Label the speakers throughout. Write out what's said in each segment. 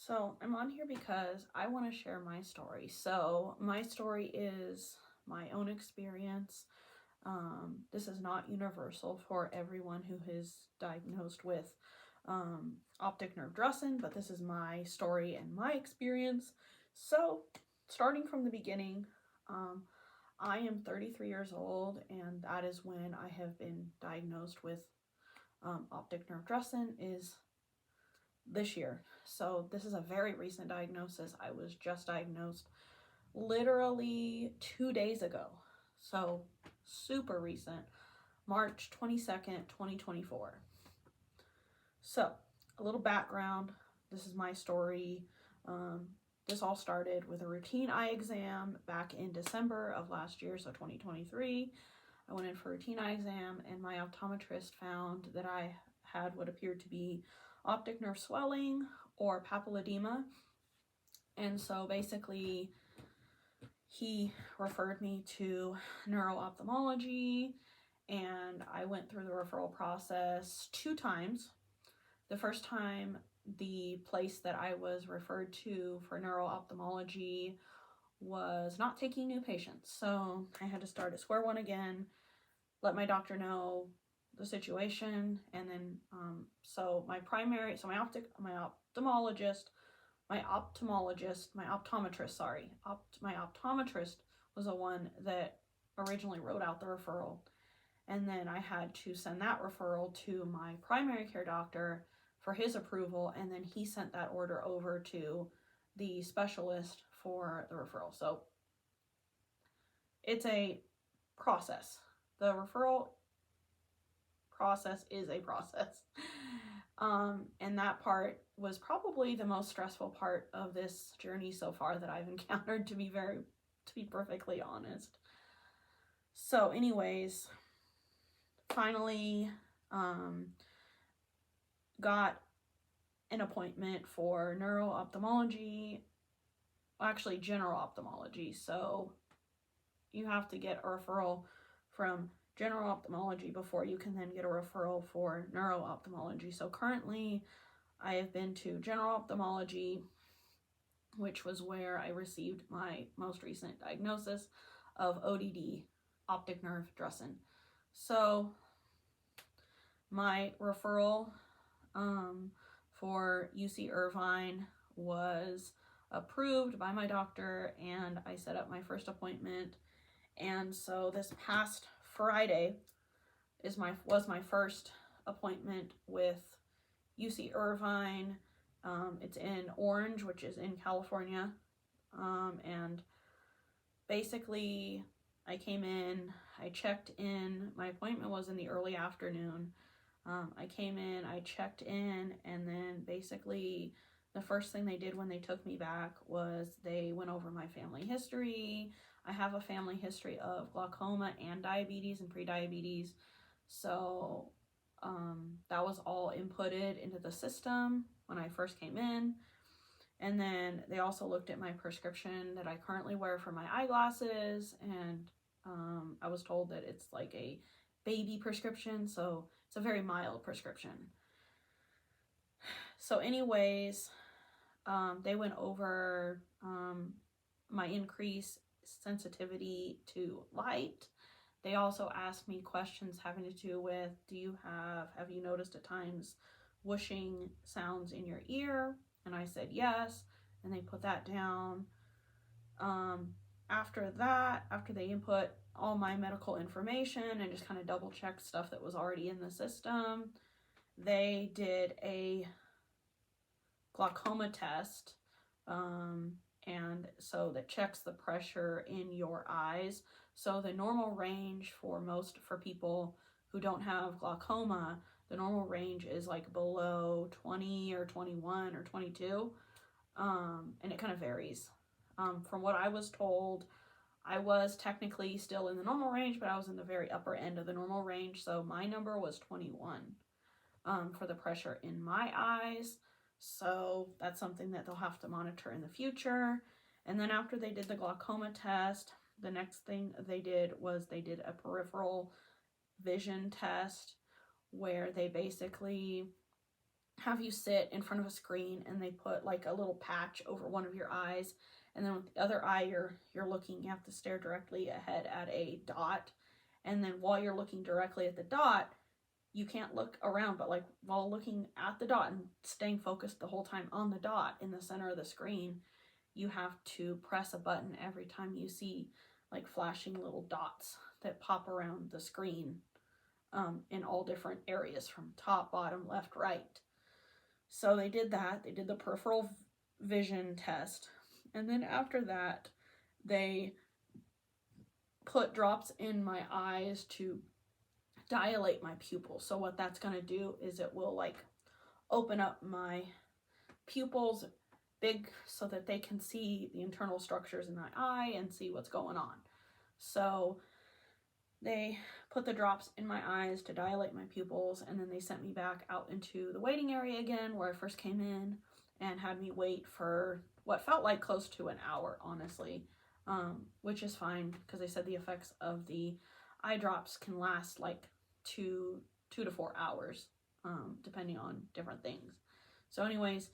Speaker 1: So I'm on here because I want to share my story. So my story is my own experience. This is not universal for everyone who is diagnosed with optic nerve Drusen, but this is my story and my experience. So starting from the beginning, I am 33 years old, and that is when I have been diagnosed with optic nerve Drusen is this year. So this is a very recent diagnosis. I was just diagnosed literally 2 days ago. So super recent, March 22nd, 2024. So a little background. This is my story. This all started with a routine eye exam back in December of last year, so 2023. I went in for a routine eye exam, and my optometrist found that I had what appeared to be optic nerve swelling or papilledema. And so basically he referred me to neuro-ophthalmology, and I went through the referral process 2 times. The first time, the place that I was referred to for neuro-ophthalmology was not taking new patients, so I had to start at square one again, let my doctor know the situation, and then so my optometrist, my optometrist was the one that originally wrote out the referral, and then I had to send that referral to my primary care doctor for his approval, and then he sent that order over to the specialist for the referral. So it's a process. The referral process is a process. And that part was probably the most stressful part of this journey so far that I've encountered, to be perfectly honest. So anyways, finally got an appointment for neuro-ophthalmology, actually general ophthalmology. So you have to get a referral from general ophthalmology before you can then get a referral for neuro-ophthalmology. So currently I have been to general ophthalmology, which was where I received my most recent diagnosis of ODD, optic nerve Drusen. So my referral for UC Irvine was approved by my doctor, and I set up my first appointment. And so this past Friday was my first appointment with UC Irvine. It's in Orange, which is in California. And basically I came in, I checked in, my appointment was in the early afternoon. I came in, I checked in, and then basically the first thing they did when they took me back was they went over my family history. I have a family history of glaucoma and diabetes and prediabetes. So that was all inputted into the system when I first came in. And then they also looked at my prescription that I currently wear for my eyeglasses, and I was told that it's like a baby prescription, so it's a very mild prescription. So anyways, they went over my increased sensitivity to light. They also asked me questions having to do with, have you noticed at times whooshing sounds in your ear? And I said yes, and they put that down. After they input all my medical information and just kind of double checked stuff that was already in the system, they did a glaucoma test, and so that checks the pressure in your eyes. So the normal range for people who don't have glaucoma, the normal range is like below 20 or 21 or 22, and it kind of varies. From what I was told, I was technically still in the normal range, but I was in the very upper end of the normal range, so my number was 21 for the pressure in my eyes. So that's something that they'll have to monitor in the future. And then after they did the glaucoma test, the next thing they did was they did a peripheral vision test, where they basically have you sit in front of a screen, and they put like a little patch over one of your eyes, and then with the other eye you're looking, you have to stare directly ahead at a dot, and then while you're looking directly at the dot, you can't look around, but like while looking at the dot and staying focused the whole time on the dot in the center of the screen, you have to press a button every time you see like flashing little dots that pop around the screen, in all different areas from top, bottom, left, right. So they did that. They did the peripheral vision test. And then after that, they put drops in my eyes to dilate my pupils. So what that's going to do is it will like open up my pupils big so that they can see the internal structures in my eye and see what's going on. So they put the drops in my eyes to dilate my pupils, and then they sent me back out into the waiting area again where I first came in, and had me wait for what felt like close to an hour, honestly, which is fine because they said the effects of the eye drops can last like 2 to 4 hours, depending on different things. So anyways,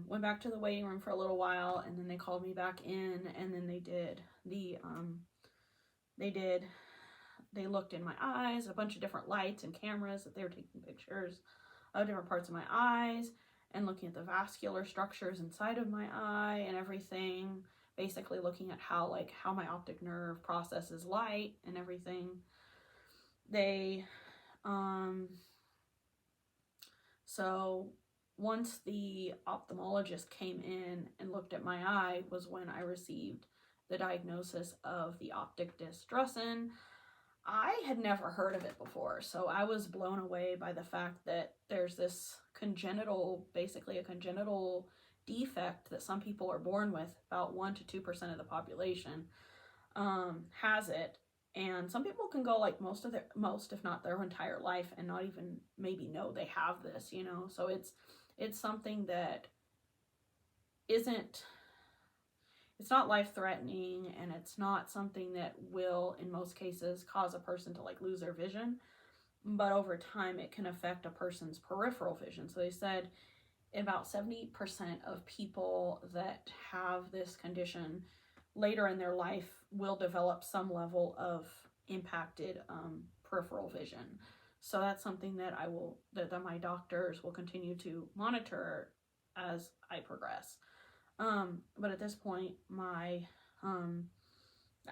Speaker 1: went back to the waiting room for a little while, and then they called me back in, and then they looked in my eyes, a bunch of different lights and cameras that they were taking pictures of different parts of my eyes and looking at the vascular structures inside of my eye and everything, basically looking at how my optic nerve processes light and everything. They so once the ophthalmologist came in and looked at my eye was when I received the diagnosis of the optic disc Drusen. I had never heard of it before, so I was blown away by the fact that there's this basically a congenital defect that some people are born with. About 1 to 2% of the population has it, and some people can go like most, if not their entire life, and not even maybe know they have this, you know. So it's something that it's not life-threatening, and it's not something that will, in most cases, cause a person to like lose their vision, but over time it can affect a person's peripheral vision. So they said about 70% of people that have this condition later in their life will develop some level of impacted peripheral vision. So that's something that that my doctors will continue to monitor as I progress. But at this point, my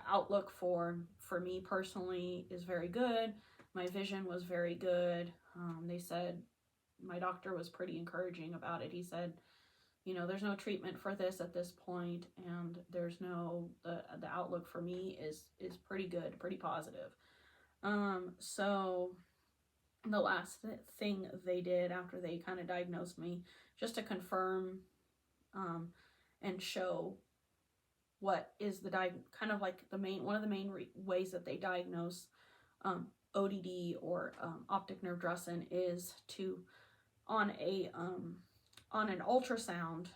Speaker 1: outlook for me personally is very good. My vision was very good. They said, my doctor was pretty encouraging about it. He said, you know, there's no treatment for this at this point, and there's the outlook for me is pretty good, pretty positive. So the last thing they did after they kind of diagnosed me, just to confirm and show what is kind of like one of the main ways that they diagnose ODD or optic nerve Drusen is to on an ultrasound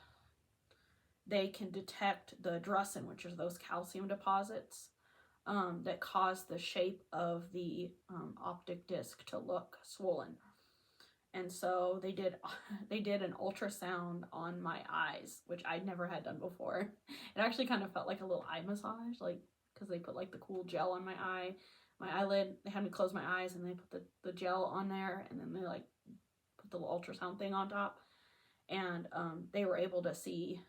Speaker 1: they can detect the Drusen, which are those calcium deposits that cause the shape of the optic disc to look swollen. And so they did an ultrasound on my eyes, which I'd never had done before. It actually kind of felt like a little eye massage, like, because they put like the cool gel on my eyelid. They had me close my eyes, and they put the gel on there, and then they like put the little ultrasound thing on top, and they were able to see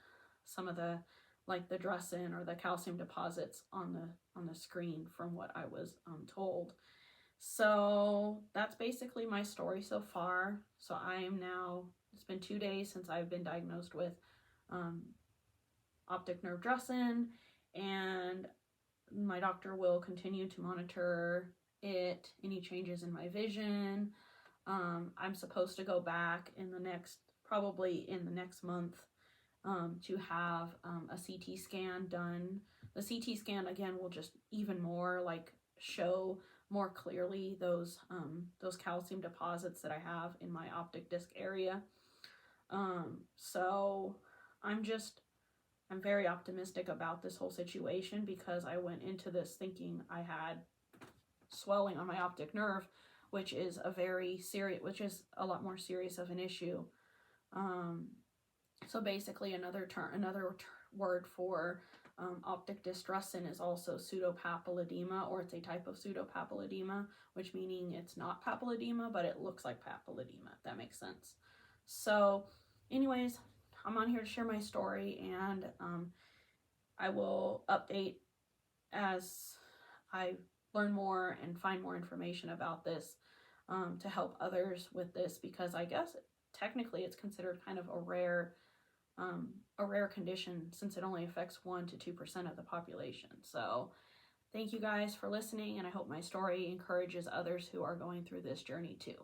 Speaker 1: some of the Drusen or the calcium deposits on the screen from what I was told. So that's basically my story so far. So it's been 2 days since I've been diagnosed with optic nerve Drusen, and my doctor will continue to monitor any changes in my vision. I'm supposed to go back probably in the next month to have a CT scan done. The CT scan, again, will just even more like show more clearly those calcium deposits that I have in my optic disc area. So I'm very optimistic about this whole situation, because I went into this thinking I had swelling on my optic nerve, which is a lot more serious of an issue. So basically, another word for optic Drusen is also Pseudo-Papilledema, or it's a type of Pseudo-Papilledema, which meaning it's not papilledema, but it looks like papilledema, if that makes sense. So anyways, I'm on here to share my story, and I will update as I learn more and find more information about this to help others with this, because I guess technically it's considered kind of a rare condition, since it only affects 1 to 2% of the population. So thank you guys for listening, and I hope my story encourages others who are going through this journey too.